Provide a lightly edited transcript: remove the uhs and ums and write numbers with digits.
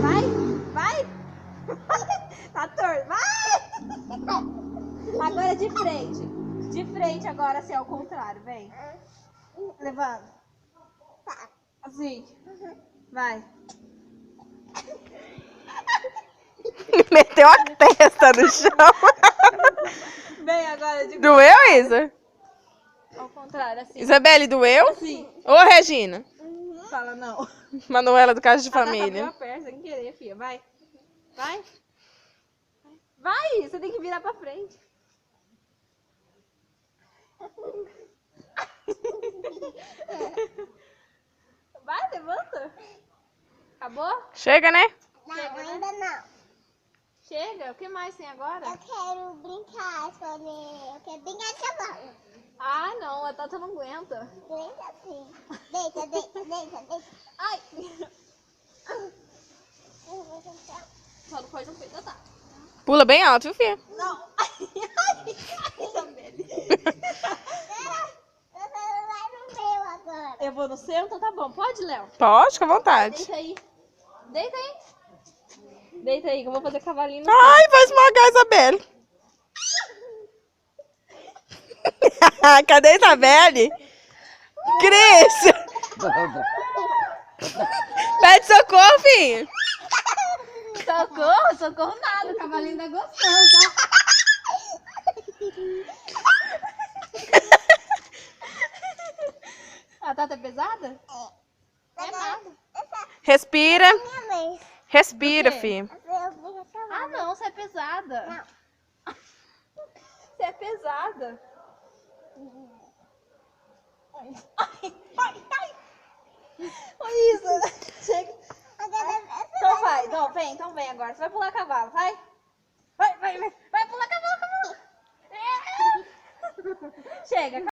Vai. Vai. Tá torto. Vai. Agora de frente. De frente agora, assim, ao contrário. Vem. Levanta. Assim. Vai. Meteu a testa no chão. Vem agora de Doeu, Isa? ao contrário, assim. Isabelle, doeu? Assim. Ô, Regina. Fala não. Manuela do Casa de Ela tá Família. a perna sem querer, filha. Vai. Vai. Vai. Você tem que virar pra frente. Vai, levanta. Acabou? Chega, né? Não, ainda não. Chega. O que mais tem agora? Eu quero brincar, escolher. Eu quero brincar de cavalo. Ah, não. A Tata não aguenta. Deita assim. Deita, deita, deita, deita. Ai. Eu vou tentar. Só não pode no peito da Tata. Pula bem alto, viu, filha? Não. Ai, Isabelle. Você vai no meu agora. Eu vou no seu? Então tá bom. Pode, Léo? Pode, fica à vontade. Deita aí. Deita aí. Deita aí que eu vou fazer cavalinho no seu. Ai, vai esmagar a Isabelle. Cadê a Isabelle? Cris! Pede socorro, filho. Socorro, socorro nada. O cavalinho tá gostoso. A Tata é pesada? É nada. Respira. Minha vez. Respira, Do quê? filho. Eu brinco de cavalo. Ah, não. Você é pesada. Não. Você é pesada. Ai, ai, ai, ai. Ô, Isa, chega. Então vai, não, vem, então vem agora. Você vai pular cavalo, vai? Vai pular cavalo. Chega,